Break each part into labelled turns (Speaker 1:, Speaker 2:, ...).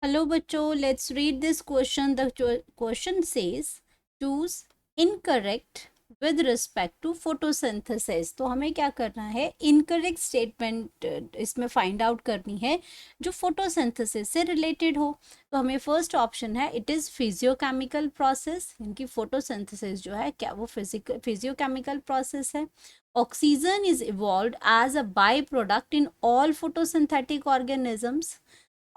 Speaker 1: Hello बच्चों, let's read this question. The question says choose incorrect with respect to photosynthesis. तो हमें क्या करना है, इनकरेक्ट स्टेटमेंट इसमें फाइंड आउट करनी है जो फोटोसिंथेसिस से रिलेटेड हो. तो हमें फर्स्ट ऑप्शन है इट इज़ फिजियोकेमिकल प्रोसेस, यानी फोटोसिंथेसिस जो है क्या वो फिजियोकेमिकल प्रोसेस है. Oxygen is evolved as a by product in all photosynthetic organisms.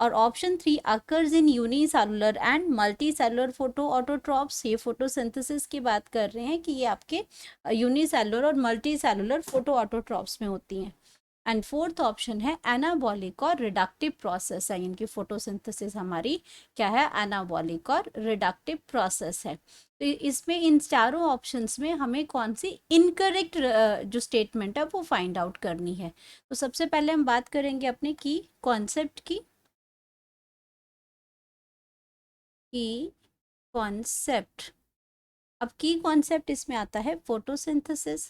Speaker 1: और option 3 occurs in unicellular and multicellular photoautotrophs. ये फोटोसिंथेसिस की बात कर रहे हैं कि ये आपके यूनिसेलुलर और मल्टी सेलुलर फोटो ऑटोट्रॉप्स में होती हैं. एंड फोर्थ ऑप्शन है एनाबॉलिक और रिडक्टिव प्रोसेस है, इनकी फोटोसिंथेसिस हमारी क्या है, एनाबॉलिक और रिडक्टिव प्रोसेस है. तो इसमें इन चारों ऑप्शंस में हमें कौन सी इनकरेक्ट जो स्टेटमेंट है वो फाइंड आउट करनी है. तो सबसे पहले हम बात करेंगे अपने की कॉन्सेप्ट की कॉन्सेप्ट. अब की कॉन्सेप्ट इसमें आता है फोटोसिंथेसिस.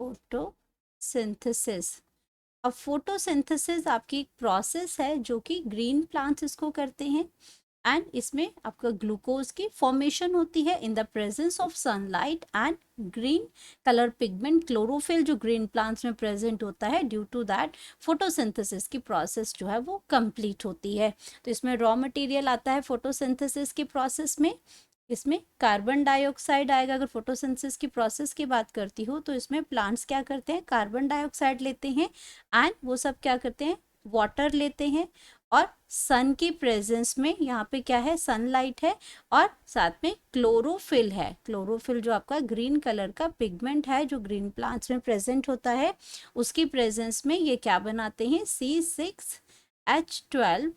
Speaker 1: फोटोसिंथेसिस. अब फोटोसिंथेसिस आपकी एक प्रोसेस है जो कि ग्रीन प्लांट्स इसको करते हैं. एंड इसमें आपका ग्लूकोज की फॉर्मेशन होती है in the presence of sunlight and green colour pigment chlorophyll जो ग्रीन प्लांट्स में प्रेजेंट होता है. ड्यू टू दैट फोटोसिंथेसिस की प्रोसेस जो है वो कंप्लीट होती है. तो इसमें रॉ मटेरियल आता है फोटोसिंथेसिस की प्रोसेस में. इसमें कार्बन डाइऑक्साइड आएगा. अगर फोटोसिंथेसिस की प्रोसेस की बात करती हूँ तो इसमें प्लांट्स क्या करते हैं, कार्बन डाइऑक्साइड लेते हैं एंड वो सब क्या करते हैं, वाटर लेते हैं. और सन की प्रेजेंस में यहाँ पे क्या है, सनलाइट है और साथ में क्लोरोफिल है. क्लोरोफिल जो आपका ग्रीन कलर का पिगमेंट है जो ग्रीन प्लांट्स में प्रेजेंट होता है, उसकी प्रेजेंस में ये क्या बनाते हैं, C6H12.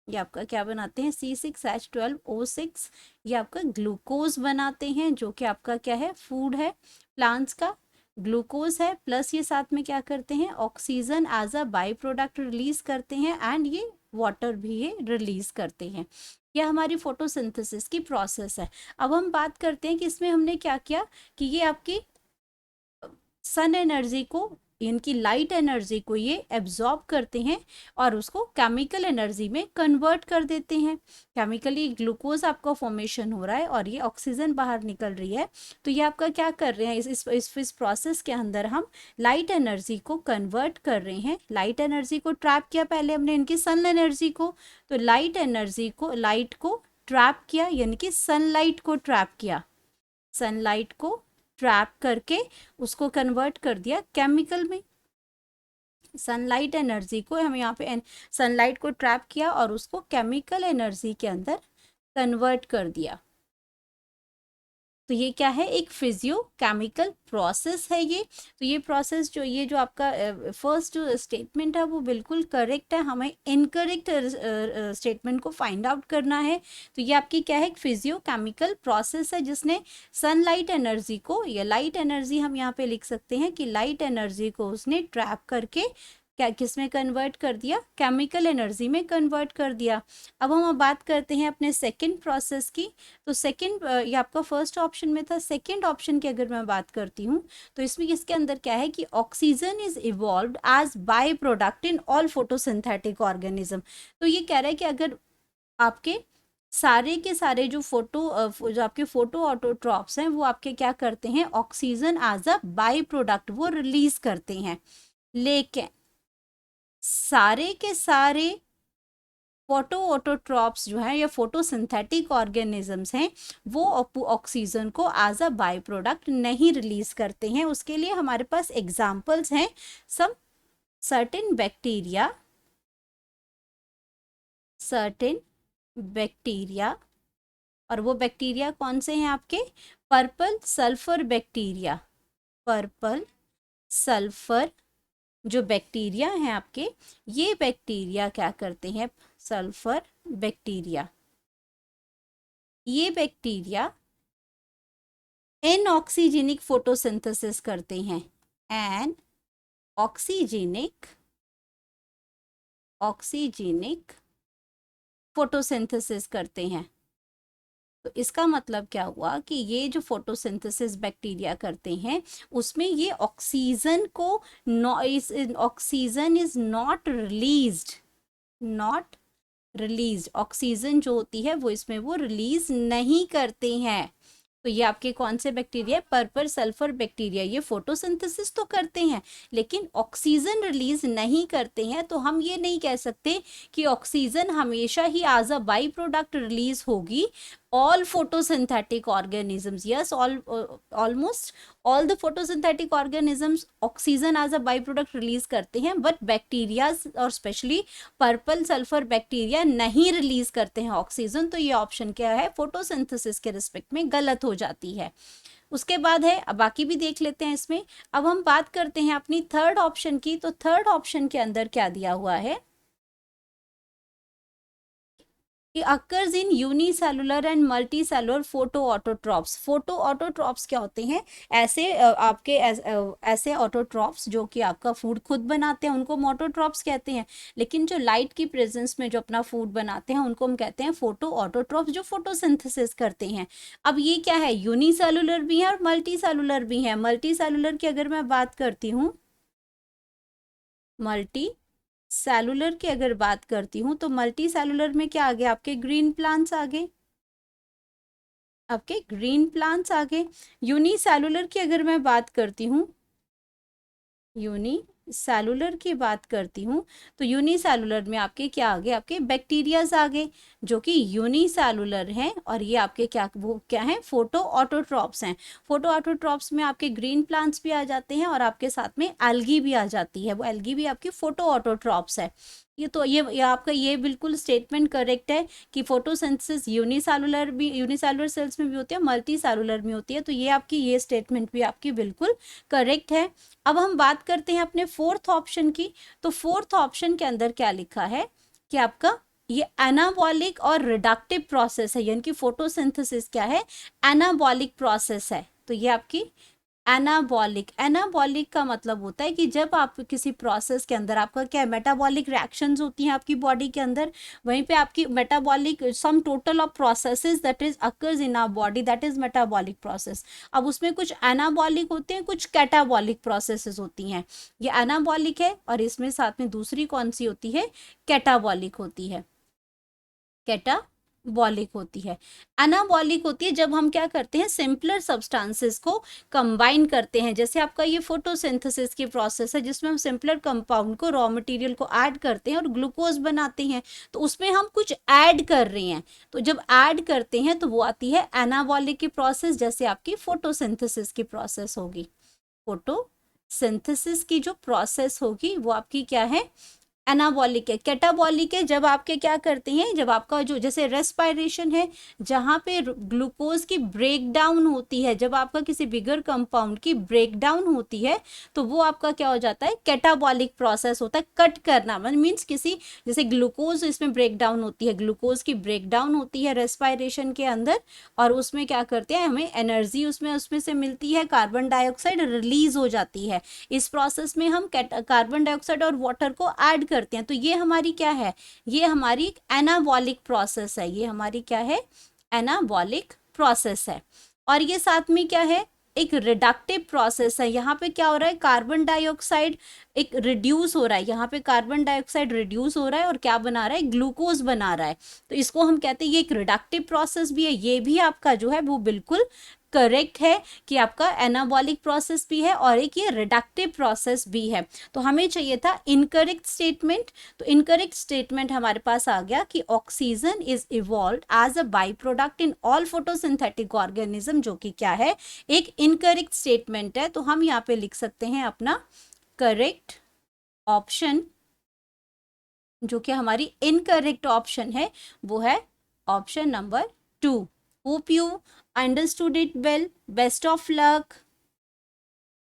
Speaker 1: ये आपका क्या बनाते हैं, C6H12O6. ये आपका ग्लूकोज बनाते हैं जो कि आपका क्या है, फूड है प्लांट्स का, ग्लूकोज है. प्लस ये साथ में क्या करते हैं, oxygen as a by product release करते हैं एंड ये वाटर भी ये रिलीज करते हैं. यह हमारी फोटोसिंथेसिस की प्रोसेस है. अब हम बात करते हैं कि इसमें हमने क्या किया कि ये आपकी सन एनर्जी को, इनकी लाइट एनर्जी को ये एब्जॉर्ब करते हैं और उसको केमिकल एनर्जी में कन्वर्ट कर देते हैं. केमिकली ग्लूकोज आपका फॉर्मेशन हो रहा है और ये ऑक्सीजन बाहर निकल रही है. तो ये आपका क्या कर रहे हैं, इस प्रोसेस के अंदर हम लाइट एनर्जी को कन्वर्ट कर रहे हैं. लाइट एनर्जी को ट्रैप किया पहले हमने इनकी सन एनर्जी को. तो लाइट एनर्जी को, लाइट को ट्रैप किया, यानी कि सनलाइट को ट्रैप किया. सनलाइट को ट्रैप करके उसको कन्वर्ट कर दिया केमिकल में. सनलाइट एनर्जी को हम यहाँ पे सनलाइट को ट्रैप किया और उसको केमिकल एनर्जी के अंदर कन्वर्ट कर दिया. तो ये क्या है, एक फिजियो केमिकल प्रोसेस है ये. तो ये प्रोसेस जो, ये जो आपका फर्स्ट जो स्टेटमेंट है वो बिल्कुल करेक्ट है. हमें इनकरेक्ट स्टेटमेंट को फाइंड आउट करना है. तो ये आपकी क्या है, एक फिजियो केमिकल प्रोसेस है जिसने सनलाइट एनर्जी को, या लाइट एनर्जी हम यहाँ पे लिख सकते हैं कि लाइट एनर्जी को उसने ट्रैप करके क्या किस में कन्वर्ट कर दिया, केमिकल एनर्जी में कन्वर्ट कर दिया. अब हम बात करते हैं अपने सेकंड प्रोसेस की. तो सेकंड, ये आपका फर्स्ट ऑप्शन में था. सेकंड ऑप्शन की अगर मैं बात करती हूँ तो इसमें इसके अंदर क्या है कि oxygen is evolved as by product in all photosynthetic organism. तो ये कह रहा है कि अगर आपके सारे के सारे जो आपके फोटो ऑटोट्रॉप्स हैं वो आपके क्या करते हैं, oxygen as a by product वो रिलीज करते हैं. लेकिन सारे के सारे फोटो ऑटोट्रॉप्स जो है या फोटोसिंथेटिक ऑर्गेनिजम्स हैं वो ऑक्सीजन को एज अ बाई प्रोडक्ट नहीं रिलीज करते हैं. उसके लिए हमारे पास एग्जाम्पल्स हैं, सम सर्टेन बैक्टीरिया. और वो बैक्टीरिया कौन से हैं आपके, purple sulphur bacteria. Purple sulphur जो बैक्टीरिया हैं आपके, ये बैक्टीरिया क्या करते हैं, सल्फर बैक्टीरिया, ये बैक्टीरिया एनऑक्सीजेनिक फोटोसिंथेसिस करते हैं. एन ऑक्सीजेनिक फोटोसिंथेसिस करते हैं. तो इसका मतलब क्या हुआ कि ये जो फोटोसिंथेसिस बैक्टीरिया करते हैं उसमें ये ऑक्सीजन को, oxygen is not released, not release, oxygen जो होती है वो इसमें वो रिलीज नहीं करते हैं। तो ये आपके कौन से बैक्टीरिया है? Purple sulphur bacteria. ये फोटोसिंथेसिस तो करते हैं लेकिन ऑक्सीजन रिलीज नहीं करते हैं, तो हम ये नहीं कह सकते कि ऑक्सीजन हमेशा ही as a by product release होगी। all photosynthetic organisms, yes, almost all the photosynthetic organisms oxygen as a by product release करते हैं, बट बैक्टीरिया और स्पेशली पर्पल सल्फर बैक्टीरिया नहीं रिलीज करते हैं ऑक्सीजन। तो ये ऑप्शन क्या है? फोटोसिंथेसिस के रिस्पेक्ट में गलत हो जाती है। उसके बाद है, अब बाकी भी देख लेते हैं इसमें। अब हम बात करते हैं अपनी थर्ड ऑप्शन की। तो थर्ड ऑप्शन के अंदर क्या दिया हुआ है कि occurs in unicellular and multicellular photoautotrophs. Photoautotrophs क्या होते हैं? ऐसे आपके ऐसे ऑटोट्रॉप्स जो कि आपका फूड खुद बनाते हैं उनको मोटोट्रॉप्स कहते हैं, लेकिन जो लाइट की प्रेजेंस में जो अपना फूड बनाते हैं उनको हम कहते हैं फोटोऑटोट्रॉप्स, जो फोटोसिंथेसिस करते हैं। अब ये क्या है? यूनिसेलुलर भी है और मल्टीसेलुलर भी है। मल्टीसेलुलर की अगर मैं बात करती हूँ, मल्टी सेलुलर की अगर बात करती हूँ, तो मल्टी सेलुलर में क्या आ गया? आपके ग्रीन प्लांट्स आ गए, आपके ग्रीन प्लांट्स आ गए। यूनिसेलुलर की अगर मैं बात करती हूँ, यूनिसेलुलर की बात करती हूँ, तो यूनिसेलुलर में आपके क्या आ गए? आपके बैक्टीरियाज आ गए जो कि यूनिसेलुलर हैं, और ये आपके क्या, वो क्या है? फोटो ऑटोट्रॉप्स हैं। फोटो ऑटोट्रॉप्स में आपके ग्रीन प्लांट्स भी आ जाते हैं और आपके साथ में एल्गी भी आ जाती है। वो एल्गी भी आपकी फोटो ऑटोट्रॉप्स है। ये तो ये आपका ये बिल्कुल स्टेटमेंट करेक्ट है कि फोटोसिंथेसिस यूनिसेलुलर भी, यूनिसेलुलर सेल्स में भी होती है, मल्टी सेलुलर में होती है। तो ये आपकी ये स्टेटमेंट भी आपकी बिल्कुल करेक्ट है। अब हम बात करते हैं अपने फोर्थ ऑप्शन की। तो फोर्थ ऑप्शन के अंदर क्या लिखा है कि आपका ये एनाबॉलिक और रिडक्टिव प्रोसेस है, यानी कि फोटोसिंथेसिस क्या है? एनाबॉलिक प्रोसेस है। तो ये आपकी एनाबॉलिक, एनाबॉलिक का मतलब होता है कि जब आप किसी प्रोसेस के अंदर, आपका क्या है? मेटाबॉलिक रिएक्शंस होती हैं आपकी बॉडी के अंदर, वहीं पे आपकी metabolic sum total of processes that is occurs in our body, that is metabolic process. अब उसमें कुछ एनाबॉलिक होते हैं, कुछ कैटाबॉलिक प्रोसेसेस होती हैं। ये एनाबॉलिक है और इसमें साथ में दूसरी कौन सी होती है? कैटाबॉलिक होती है, कैटाबॉलिक होती है। एनाबॉलिक होती है जब हम क्या करते हैं? सिंपलर सब्सटेंसेस को कंबाइन करते हैं। जैसे आपका ये फोटोसिंथेसिस की प्रोसेस है जिसमें हम सिंपलर कंपाउंड को, रॉ मटेरियल को ऐड करते हैं और ग्लूकोज बनाते हैं। तो उसमें हम कुछ ऐड कर रहे हैं, तो जब ऐड करते हैं तो वो आती है एनाबॉलिक की प्रोसेस, जैसे आपकी फोटोसिंथेसिस की प्रोसेस होगी। फोटोसिंथेसिस की जो प्रोसेस होगी वो आपकी क्या है? एनाबॉलिक है। कैटाबॉलिक है जब आपके क्या करते हैं? जब आपका जो, जैसे रेस्पिरेशन है, जहाँ पे ग्लूकोज की ब्रेक डाउन होती है, जब आपका किसी बिगर कंपाउंड की ब्रेक डाउन होती है तो वो आपका क्या हो जाता है? कैटाबॉलिक प्रोसेस होता है। कट करना मीन्स किसी, जैसे ग्लूकोज इसमें ब्रेक डाउन होती है, ग्लूकोज की ब्रेक डाउन होती है रेस्पिरेशन के अंदर, और उसमें क्या करते हैं? हमें एनर्जी उसमें से मिलती है, कार्बन डाइऑक्साइड रिलीज हो जाती है। इस प्रोसेस में हम कार्बन डाइऑक्साइड और वाटर को ऐड करते हैं। तो ये हमारी क्या है? ये हमारी एक एनाबॉलिक प्रोसेस है। ये हमारी क्या है? एनाबॉलिक प्रोसेस है। और ये साथ में क्या है? एक रिडक्टिव प्रोसेस है। यहाँ पे क्या हो रहा है? कार्बन डाइऑक्साइड एक रिड्यूस हो रहा है, यहाँ पे कार्बन डाइऑक्साइड रिड्यूस हो रहा है और क्या बना रहा है? ग्लूकोज बना रहा है। तो इसको हम कहते हैं ये एक रिडक्टिव प्रोसेस भी है। ये भी आपका जो है वो बिल्कुल करेक्ट है कि आपका एनाबॉलिक प्रोसेस भी है और एक ये रिडक्टिव प्रोसेस भी है। तो हमें चाहिए था इनकरेक्ट स्टेटमेंट। तो इनकरेक्ट स्टेटमेंट हमारे पास आ गया कि oxygen is evolved as a by product in all photosynthetic organism, जो कि क्या है? एक इनकरेक्ट स्टेटमेंट है। तो हम यहाँ पे लिख सकते हैं अपना करेक्ट ऑप्शन, जो कि हमारी इनकरेक्ट ऑप्शन है वो है option number 2। Hope you understood it well. Best of luck.